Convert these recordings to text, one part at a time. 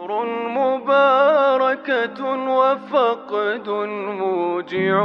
عمر مباركة وفقد موجع.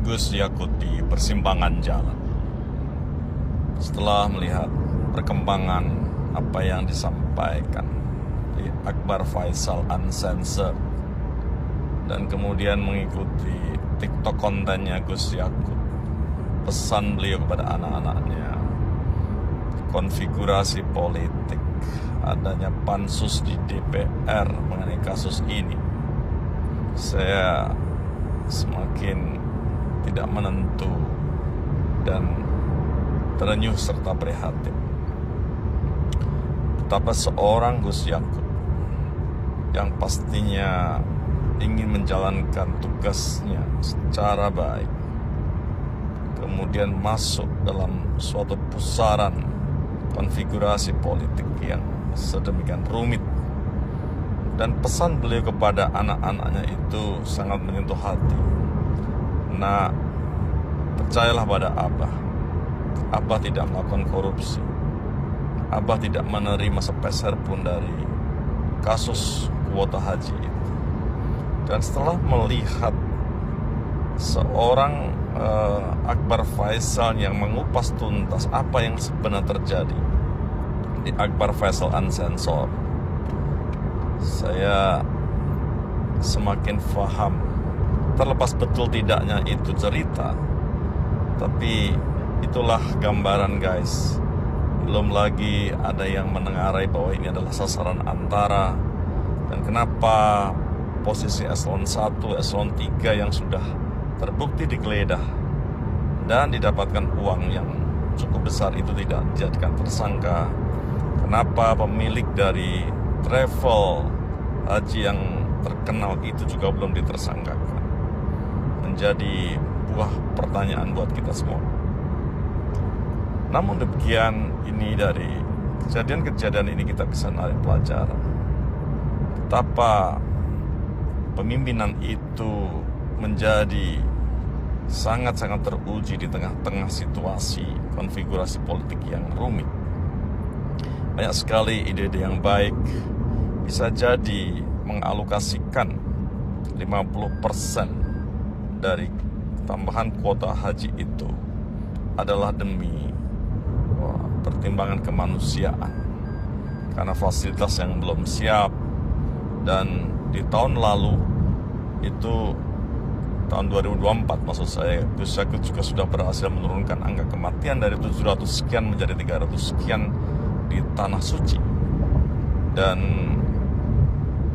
Gus Yakut di persimpangan jalan. Setelah melihat perkembangan apa yang disampaikan di Akbar Faisal Uncensored dan kemudian mengikuti TikTok kontennya Gus Yakut, pesan beliau kepada anak-anaknya, konfigurasi politik, adanya pansus di DPR mengenai kasus ini, saya semakin tidak menentu dan terenyuh serta prihatin. Betapa seorang Gus Yakut yang pastinya ingin menjalankan tugasnya secara baik, kemudian masuk dalam suatu pusaran konfigurasi politik yang sedemikian rumit. Dan pesan beliau kepada anak-anaknya itu sangat menyentuh hati. Nah, percayalah pada Abah. Abah tidak melakukan korupsi. Abah tidak menerima sepeser pun dari kasus kuota haji itu. Dan setelah melihat seorang Akbar Faisal yang mengupas tuntas apa yang sebenarnya terjadi di Akbar Faisal Uncensored, saya semakin faham. Terlepas betul tidaknya itu cerita, tapi itulah gambaran, guys. Belum lagi ada yang menengarai bahwa ini adalah sasaran antara. Dan kenapa posisi eselon 1, eselon 3 yang sudah terbukti digeledah dan didapatkan uang yang cukup besar itu tidak dijadikan tersangka? Kenapa pemilik dari travel haji yang terkenal itu juga belum ditersangkakan? Menjadi buah pertanyaan buat kita semua. Namun demikian, ini dari kejadian-kejadian ini kita bisa narik pelajaran betapa pemimpinan itu menjadi sangat-sangat teruji di tengah-tengah situasi konfigurasi politik yang rumit. Banyak sekali ide-ide yang baik bisa jadi mengalokasikan 50% dari tambahan kuota haji itu adalah demi pertimbangan kemanusiaan, karena fasilitas yang belum siap. Dan di tahun lalu itu, tahun 2024 maksud saya, Gus Yakut juga sudah berhasil menurunkan angka kematian dari 700 sekian menjadi 300 sekian di Tanah Suci. Dan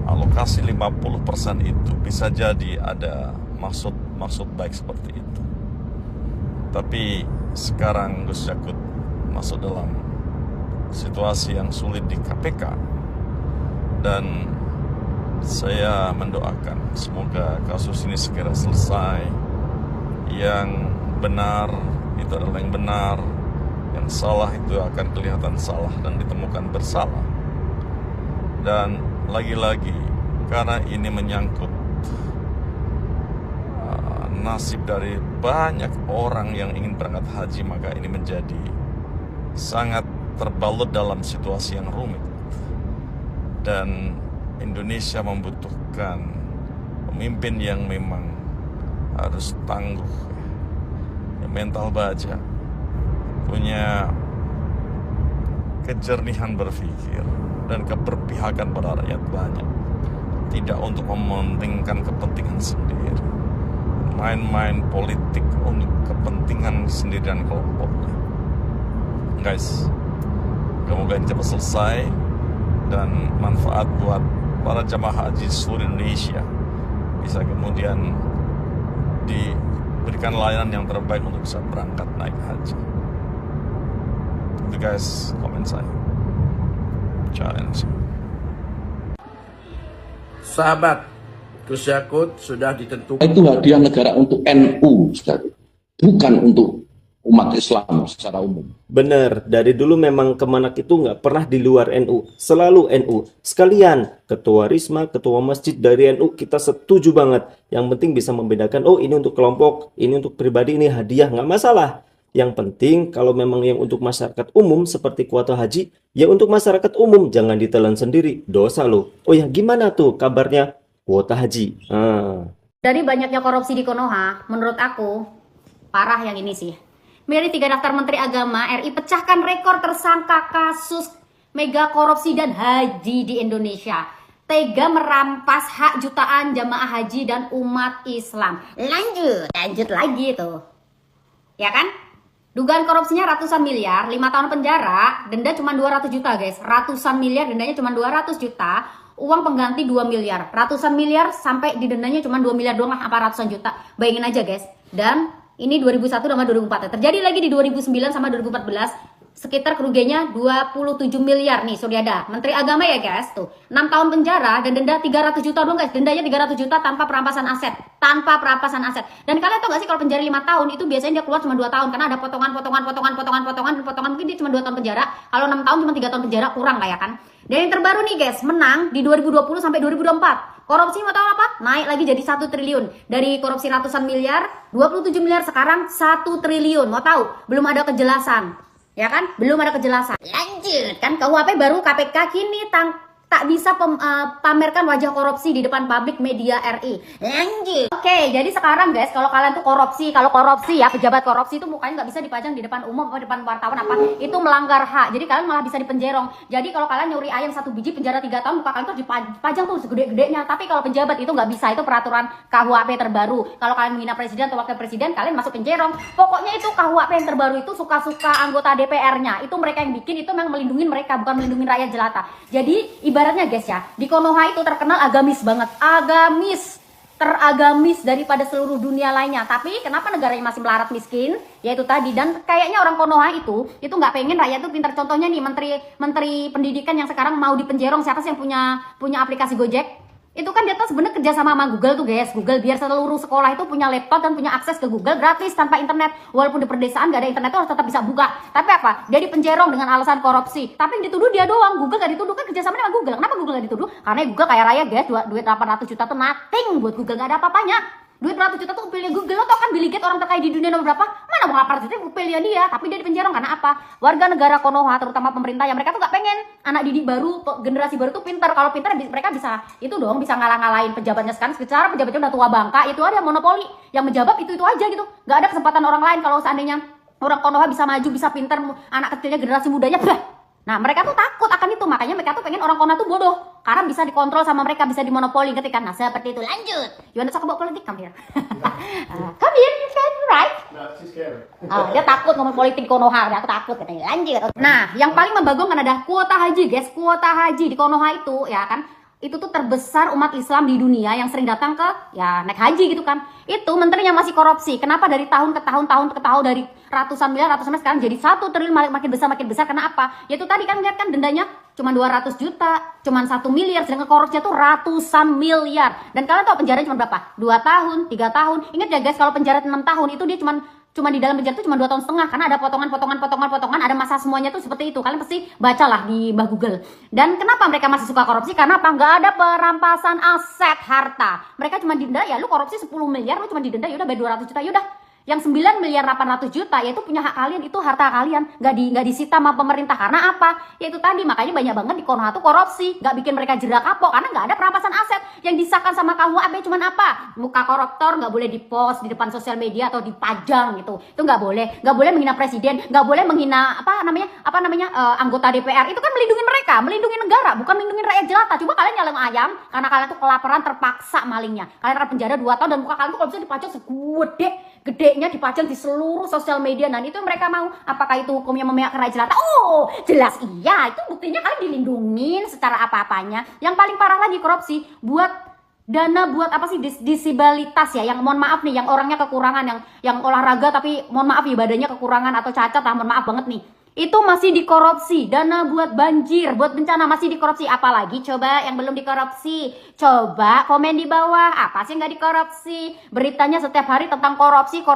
alokasi 50% itu bisa jadi ada maksud baik seperti itu. Tapi sekarang Gus Yakut masuk dalam situasi yang sulit di KPK, dan saya mendoakan semoga kasus ini segera selesai. Yang benar itu adalah yang benar, yang salah itu akan kelihatan salah dan ditemukan bersalah. Dan lagi-lagi, karena ini menyangkut nasib dari banyak orang yang ingin berangkat haji, maka ini menjadi sangat terbalut dalam situasi yang rumit. Dan Indonesia membutuhkan pemimpin yang memang harus tangguh, yang mental baja, punya kejernihan berpikir dan keberpihakan pada rakyat banyak, tidak untuk mementingkan kepentingan sendiri, main-main politik untuk kepentingan sendiri dan kelompoknya. Guys, semoga ini cepat selesai dan manfaat buat para jamaah haji seluruh Indonesia, bisa kemudian diberikan layanan yang terbaik untuk bisa berangkat naik haji. Itu guys, komen saya. Challenge. Sahabat, Gus Yakut sudah ditentukan. Itu hadiah negara untuk NU, bukan untuk umat Islam secara umum. Benar, dari dulu memang Kemenak itu nggak pernah di luar NU, selalu NU. Sekalian, ketua Risma, ketua masjid dari NU, kita setuju banget. Yang penting bisa membedakan, oh ini untuk kelompok, ini untuk pribadi, ini hadiah, nggak masalah. Yang penting kalau memang yang untuk masyarakat umum seperti kuota haji, ya untuk masyarakat umum jangan ditelan sendiri, dosa loh. Oh ya, gimana tuh kabarnya kuota haji? Dari banyaknya korupsi di Konoha, menurut aku parah yang ini sih. Dari 3 daftar Menteri Agama, RI pecahkan rekor tersangka kasus mega korupsi dan haji di Indonesia. Tega merampas hak jutaan jamaah haji dan umat Islam. Lanjut lagi tuh. Ya kan? Dugaan korupsinya ratusan miliar, 5 tahun penjara, denda cuma 200 juta guys. Ratusan miliar, dendanya cuma 200 juta. Uang pengganti 2 miliar. Ratusan miliar sampai didendanya cuma 2 miliar doang lah, apa ratusan juta. Bayangin aja guys. Dan ini 2001 sama 2004. Terjadi lagi di 2009 sama 2014. Sekitar kerugiannya 27 miliar nih Suryada. Menteri Agama ya guys tuh. 6 tahun penjara dan denda 300 juta dong guys. Dendanya 300 juta tanpa perampasan aset. Tanpa perampasan aset. Dan kalian tau gak sih kalau penjara 5 tahun itu biasanya dia keluar cuma 2 tahun. Karena ada potongan mungkin dia cuma 2 tahun penjara. Kalau 6 tahun cuma 3 tahun penjara, kurang lah ya kan. Dan yang terbaru nih guys, menang di 2020 sampai 2024. Korupsi mau tahu apa? Naik lagi jadi 1 triliun. Dari korupsi ratusan miliar, 27 miliar sekarang 1 triliun. Mau tahu? Belum ada kejelasan. Ya kan? Belum ada kejelasan. Lanjut kan KUHP baru KPK kini tak bisa pamerkan wajah korupsi di depan publik media RI. Lanjut. Oke, jadi sekarang guys, kalau kalian tuh korupsi ya, pejabat korupsi itu mukanya nggak bisa dipajang di depan umum atau depan wartawan apa, itu melanggar hak. Jadi kalian malah bisa dipenjerong. Jadi kalau kalian nyuri ayam 1 biji penjara 3 tahun, muka kalian tuh dipajang tuh segede-gedenya. Tapi kalau pejabat itu nggak bisa, itu peraturan KUHP terbaru. Kalau kalian menghina presiden atau wakil presiden, kalian masuk penjerong. Pokoknya itu KUHP yang terbaru itu suka-suka anggota DPR-nya. Itu mereka yang bikin, itu memang melindungi mereka, bukan melindungi rakyat jelata. Jadi ibaratnya guys ya, di Konoha itu terkenal agamis banget, teragamis daripada seluruh dunia lainnya. Tapi kenapa negaranya masih melarat miskin? Yaitu tadi, dan kayaknya orang Konoha itu nggak pengen rakyat itu pintar. Contohnya nih menteri pendidikan yang sekarang mau dipenjerong, siapa sih yang punya aplikasi Gojek? Itu kan dia tuh sebenarnya kerja sama Google tuh guys. Google biar seluruh sekolah itu punya laptop dan punya akses ke Google gratis tanpa internet. Walaupun di pedesaan gak ada internet tuh harus tetap bisa buka. Tapi apa? Dia dipenjerong dengan alasan korupsi. Tapi yang dituduh dia doang. Google gak dituduh, kan kerja sama dengan Google. Kenapa Google gak dituduh? Karena Google kaya raya guys. Duit 800 juta tuh nothing buat Google, gak ada apa-apanya. Duit 100 juta tuh pilih Google. Lo tau kan Bill Gates orang terkaya di dunia nomor berapa? Mana mau 800 juta pilih dia. Tapi dia dipenjara karena apa? Warga negara Konoha, terutama pemerintah, yang mereka tuh gak pengen anak didik baru, generasi baru tuh pintar. Kalau pintar mereka bisa itu dong, bisa ngalah-ngalahin pejabatnya sekarang. Secara pejabatnya udah tua bangka, itu ada monopoli. Yang menjabat itu aja gitu. Gak ada kesempatan orang lain. Kalau seandainya orang Konoha bisa maju, bisa pintar, anak kecilnya, generasi mudanya, nah mereka tuh takut akan itu. Makanya mereka tuh pengen orang Konoha tuh bodoh, karena bisa dikontrol sama mereka, bisa dimonopoli ketika. Nah seperti itu. Lanjut. You wanna talk about politik? Come here. Come here, you can, right? Dia takut ngomong politik Konoha. Aku takut katanya. Lanjut. Nah yang paling membagongkan adalah kuota haji guys. Kuota haji di Konoha itu ya kan, itu tuh terbesar umat Islam di dunia yang sering datang ke ya naik haji gitu kan. Itu menterinya masih korupsi. Kenapa dari tahun ke tahun dari ratusan miliar sekarang jadi 1 triliun, makin besar. Karena apa? Yaitu tadi kan lihat kan dendanya cuma 200 juta, cuma 1 miliar, sedangkan korupsinya tuh ratusan miliar. Dan kalian tahu penjaranya cuma berapa? 2 tahun, 3 tahun. Ingat ya guys, kalau penjara 6 tahun itu dia cuma di dalam penjara itu cuma 2 tahun setengah, karena ada potongan, ada masa semuanya tuh seperti itu. Kalian pasti bacalah di Mbah Google. Dan kenapa mereka masih suka korupsi? Karena apa? Nggak ada perampasan aset harta. Mereka cuma didenda, ya lu korupsi 10 miliar, lu cuma didenda, yaudah bayar 200 juta, yaudah. Yang 9 miliar 800 juta yaitu punya hak kalian, itu harta kalian, nggak disita sama pemerintah. Karena apa? Yaitu tadi, makanya banyak banget di Konoha tuh korupsi, nggak bikin mereka jerak kapok karena nggak ada perampasan aset. Yang disahkan sama KUHP cuman apa? Muka koruptor nggak boleh dipost di depan sosial media atau dipajang gitu. Itu nggak boleh menghina presiden, nggak boleh menghina anggota DPR. Itu kan melindungi mereka, melindungi negara, bukan melindungi rakyat jelata. Coba kalian nyaleng ayam karena kalian tuh kelaparan, terpaksa malingnya. Kalian akan penjara 2 tahun dan muka kalian tuh kalau bisa dipajang segede-gedenya, dipajang di seluruh sosial media. Dan itu yang mereka mau. Apakah itu hukumnya memihak rakyat jelata? Oh, jelas iya. Itu buktinya kalian dilindungin secara apa-apanya. Yang paling parah lagi korupsi buat dana buat apa sih, disabilitas ya, yang mohon maaf nih, yang orangnya kekurangan, yang olahraga tapi mohon maaf ya badannya kekurangan atau cacat lah, mohon maaf banget nih. Itu masih dikorupsi. Dana buat banjir, buat bencana masih dikorupsi. Apalagi coba yang belum dikorupsi? Coba komen di bawah. Apa sih yang nggak dikorupsi? Beritanya setiap hari tentang korupsi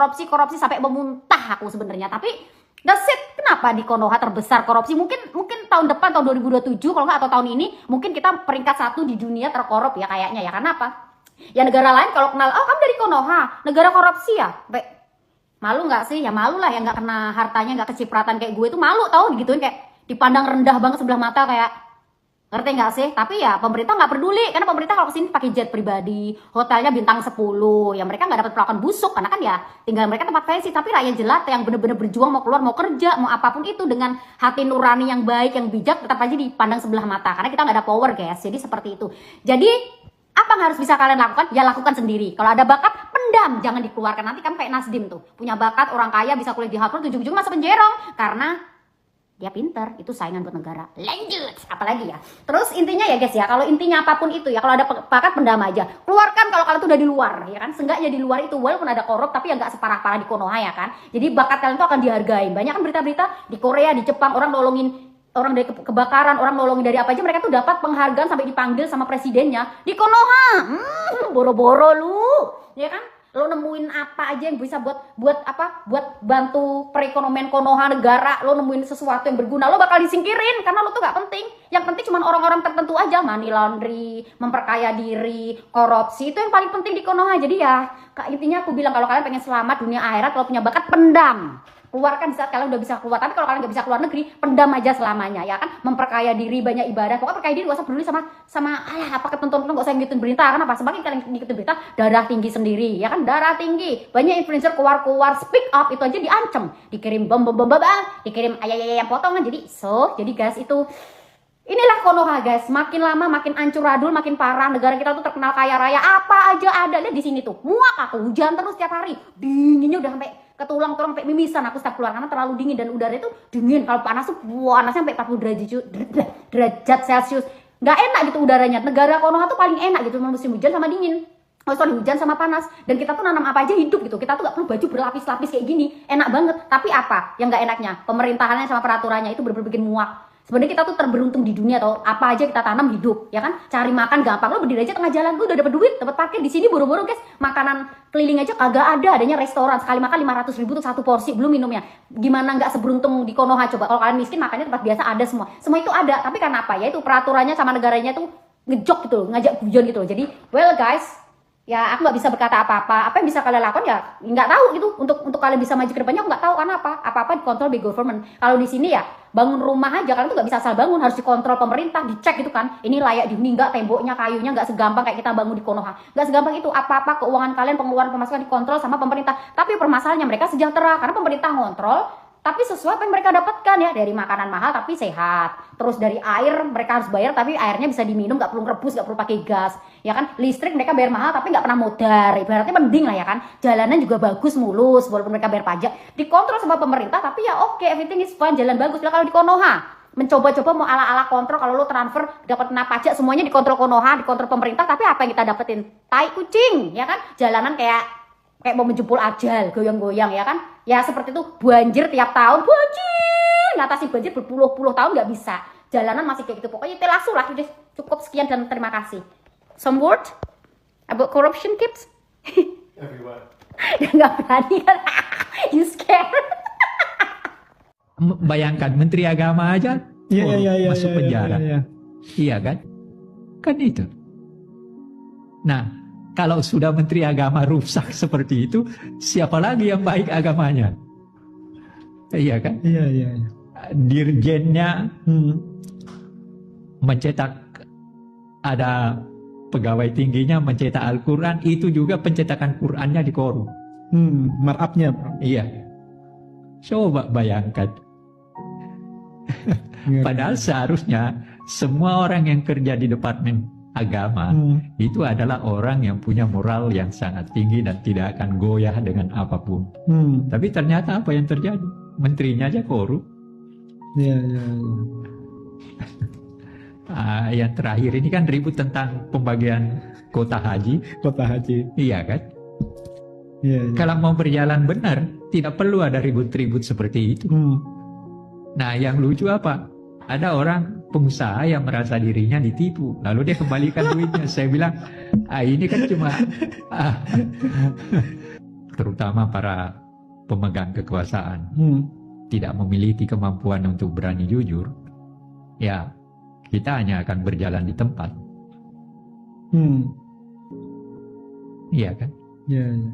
sampai memuntah aku sebenarnya. Tapi that's it. Kenapa di Konoha terbesar korupsi? Mungkin tahun depan, tahun 2027 kalau nggak, atau tahun ini mungkin kita peringkat 1 di dunia terkorup ya kayaknya ya. Karena apa? Ya negara lain kalau kenal, oh kamu dari Konoha, negara korupsi ya. Malu nggak sih? Ya malu lah, ya nggak kena hartanya, nggak kecipratan kayak gue tuh malu tau, digituin kayak dipandang rendah banget sebelah mata kayak, ngerti nggak sih? Tapi ya pemerintah nggak peduli, karena pemerintah kalau kesini pakai jet pribadi, hotelnya bintang 10, ya mereka nggak dapat perlakuan busuk, karena kan ya tinggal mereka tempat fancy. Tapi rakyat jelata yang bener-bener berjuang mau keluar, mau kerja, mau apapun itu dengan hati nurani yang baik, yang bijak, tetap aja dipandang sebelah mata, karena kita nggak ada power guys. Jadi seperti itu. Jadi apa yang harus bisa kalian lakukan? Ya lakukan sendiri. Kalau ada bakat, pendam, jangan dikeluarkan. Nanti kan kayak Nasdim tuh, punya bakat, orang kaya, bisa kuliah di Harvard, ujung-ujung masuk penjerong karena dia pinter, itu saingan buat negara. Lanjut, apalagi ya. Terus intinya ya guys ya, kalau intinya apapun itu ya, kalau ada bakat pendam aja. Keluarkan kalau kalian tuh udah di luar, ya kan. Seenggaknya di luar itu walaupun ada korup, tapi ya nggak separah-parah di Konoha ya kan. Jadi bakat kalian tuh akan dihargai. Banyak kan berita-berita di Korea, di Jepang, orang nolongin orang dari kebakaran, orang nolongin dari apa aja, mereka tuh dapat penghargaan sampai dipanggil sama presidennya di Konoha. Boro-boro lu, ya kan? Lo nemuin apa aja yang bisa buat bantu perekonomian Konoha negara, lo nemuin sesuatu yang berguna, lo bakal disingkirin karena lo tuh gak penting. Yang penting cuma orang-orang tertentu aja, money laundry, memperkaya diri, korupsi, itu yang paling penting di Konoha. Jadi ya, intinya aku bilang kalau kalian pengen selamat dunia akhirat, kalau punya bakat pendam. Keluarkan di saat kalian udah bisa keluar. Tapi kalau kalian nggak bisa keluar negeri, pendam aja selamanya, ya kan? Memperkaya diri, banyak ibadah. Pokoknya perkaya diri, gak usah peduli sama apa ketentuan, gak usah ngikutin berita. Kenapa? Semakin kalian ngikutin berita, darah tinggi sendiri, ya kan? Darah tinggi. Banyak influencer keluar speak up, itu aja diancam, dikirim bom, dikirim ayam potongan. Jadi guys, itu inilah Konoha guys. Makin lama makin ancur adul, makin parah. Negara kita tuh terkenal kaya raya, apa aja ada. Lihat di sini tuh, muak aku, hujan terus tiap hari, dinginnya udah sampai ketulang-tulang, sampai mimisan aku setiap keluar karena terlalu dingin, dan udara itu dingin. Kalau panas tuh panasnya sampai 40 derajat Celcius. Nggak enak gitu udaranya. Negara Konoha tuh paling enak gitu musim hujan sama dingin. Hujan sama panas. Dan kita tuh nanam apa aja hidup gitu. Kita tuh gak perlu baju berlapis-lapis kayak gini. Enak banget. Tapi apa yang gak enaknya? Pemerintahannya sama peraturannya itu bener-bener bikin muak. Sebenarnya kita tuh terberuntung di dunia, tau, apa aja kita tanam hidup, ya kan? Cari makan gampang, lo berdiri aja tengah jalan, gue udah dapat duit, dapat parkir. Di sini boro-boro guys, makanan keliling aja kagak ada, adanya restoran, sekali makan 500.000 tuh satu porsi, belum minumnya. Gimana nggak seberuntung di Konoha coba? Kalau kalian miskin makannya tempat biasa ada semua itu ada, tapi karena apa? Ya itu peraturannya sama negaranya tuh ngejok gitu loh, ngajak guyon gitu loh. Jadi well guys, ya aku nggak bisa berkata apa-apa. Apa yang bisa kalian lakukan ya nggak tahu gitu. Untuk kalian bisa maju ke depannya aku nggak tahu karena apa-apa dikontrol by government. Kalau di sini ya bangun rumah aja kalian tuh nggak bisa asal bangun, harus dikontrol pemerintah, dicek gitu kan. Ini layak dihuni nggak, temboknya, kayunya, nggak segampang kayak kita bangun di Konoha. Nggak segampang itu. Apa-apa keuangan kalian, pengeluaran, pemasukan dikontrol sama pemerintah. Tapi permasalahannya mereka sejahtera karena pemerintah ngontrol. Tapi sesuai apa yang mereka dapatkan ya, dari makanan mahal tapi sehat. Terus dari air mereka harus bayar tapi airnya bisa diminum, nggak perlu rebus, nggak perlu pakai gas, ya kan? Listrik mereka bayar mahal tapi nggak pernah modar, ibaratnya mending lah ya kan? Jalanan juga bagus, mulus, walaupun mereka bayar pajak. Dikontrol sama pemerintah tapi ya oke, everything is fine, jalan bagus. Lah kalau di Konoha mencoba-coba mau ala-ala kontrol, kalau lo transfer dapat kena pajak, semuanya dikontrol Konoha, dikontrol pemerintah, tapi apa yang kita dapetin? Tai kucing, ya kan? Jalanan kayak mau menjemput ajal, goyang-goyang, ya kan? Ya seperti itu, banjir tiap tahun, banjir, ngatasi banjir berpuluh-puluh tahun nggak bisa. Jalanan masih kayak gitu, pokoknya telasu lah. Udah cukup sekian dan terima kasih. Some word about corruption kids? Everyone. Nggak berani kan? You scared? Bayangkan Menteri Agama aja masuk penjara. Iya kan? Kan itu. Nah, kalau sudah Menteri Agama rusak seperti itu, siapa lagi yang baik agamanya? Iya kan? Iya. Dirjennya mencetak, ada pegawai tingginya mencetak Al-Quran, itu juga pencetakan Qurannya dikorup. Markup-nya, bro. Iya. Coba bayangkan. Padahal seharusnya semua orang yang kerja di Departemen Agama itu adalah orang yang punya moral yang sangat tinggi dan tidak akan goyah dengan apapun. Tapi ternyata apa yang terjadi? Menterinya aja korup. Iya. Yang terakhir ini kan ribut tentang pembagian kuota haji. Kota haji. Iya kan? Iya. Kalau mau berjalan benar, tidak perlu ada ribut-ribut seperti itu. Nah, yang lucu apa? Ada orang pengusaha yang merasa dirinya ditipu, lalu dia kembalikan duitnya. Saya bilang, ini kan cuma terutama para pemegang kekuasaan tidak memiliki kemampuan untuk berani jujur. Ya, kita hanya akan berjalan di tempat. Iya kan? Iya.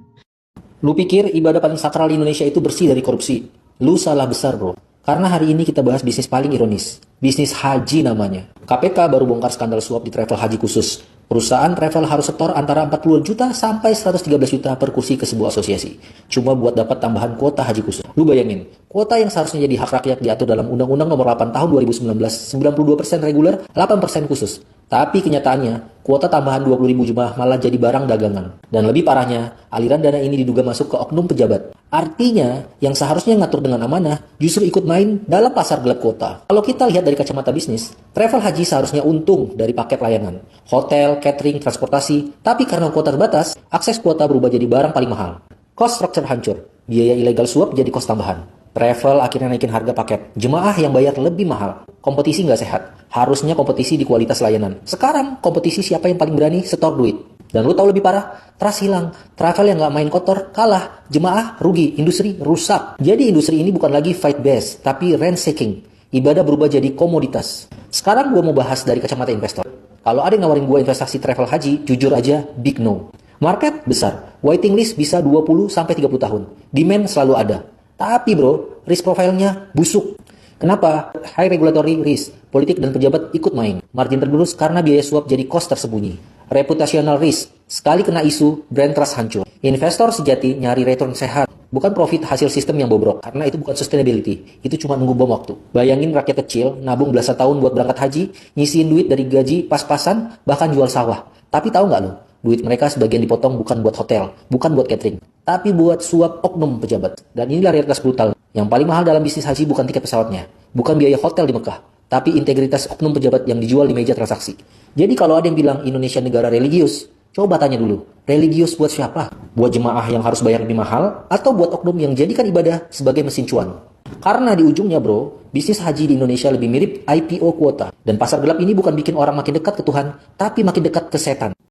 Lu pikir ibadah paling sakral di Indonesia itu bersih dari korupsi? Lu salah besar, bro. Karena hari ini kita bahas bisnis paling ironis. Bisnis haji namanya. KPK baru bongkar skandal suap di travel haji khusus. Perusahaan travel harus setor antara 40 juta sampai 113 juta per kursi ke sebuah asosiasi. Cuma buat dapat tambahan kuota haji khusus. Lu bayangin, kuota yang seharusnya jadi hak rakyat diatur dalam Undang-Undang Nomor 8 Tahun 2019, 92% reguler, 8% khusus. Tapi kenyataannya, kuota tambahan 20.000 jemaah malah jadi barang dagangan. Dan lebih parahnya, aliran dana ini diduga masuk ke oknum pejabat. Artinya, yang seharusnya ngatur dengan amanah, justru ikut main dalam pasar gelap kuota. Kalau kita lihat dari kacamata bisnis, travel haji seharusnya untung dari paket layanan. Hotel, catering, transportasi, tapi karena kuota terbatas, akses kuota berubah jadi barang paling mahal. Cost structure hancur, biaya ilegal suap jadi kos tambahan. Travel akhirnya naikin harga paket, jemaah yang bayar lebih mahal. Kompetisi nggak sehat, harusnya kompetisi di kualitas layanan. Sekarang, kompetisi siapa yang paling berani setor duit. Dan lu tahu lebih parah, trust hilang, travel yang nggak main kotor kalah, jemaah rugi, industri rusak. Jadi industri ini bukan lagi fight best, tapi rent-seeking. Ibadah berubah jadi komoditas. Sekarang gue mau bahas dari kacamata investor. Kalau ada yang nawarin gue investasi travel haji, jujur aja, big no. Market besar, waiting list bisa 20-30 tahun. Demand selalu ada. Tapi bro, risk profile-nya busuk. Kenapa? High regulatory risk, politik dan pejabat ikut main. Margin tergerus karena biaya suap jadi cost tersembunyi. Reputational risk, sekali kena isu, brand trust hancur. Investor sejati nyari return sehat, bukan profit hasil sistem yang bobrok. Karena itu bukan sustainability, itu cuma nunggu bom waktu. Bayangin rakyat kecil, nabung belasan tahun buat berangkat haji, nyisiin duit dari gaji pas-pasan, bahkan jual sawah. Tapi tahu nggak lo? Duit mereka sebagian dipotong bukan buat hotel, bukan buat catering, tapi buat suap oknum pejabat. Dan inilah realitas brutal. Yang paling mahal dalam bisnis haji bukan tiket pesawatnya, bukan biaya hotel di Mekah, tapi integritas oknum pejabat yang dijual di meja transaksi. Jadi kalau ada yang bilang Indonesia negara religius, coba tanya dulu, religius buat siapa? Buat jemaah yang harus bayar lebih mahal, atau buat oknum yang jadikan ibadah sebagai mesin cuan? Karena di ujungnya bro, bisnis haji di Indonesia lebih mirip IPO kuota. Dan pasar gelap ini bukan bikin orang makin dekat ke Tuhan, tapi makin dekat ke setan.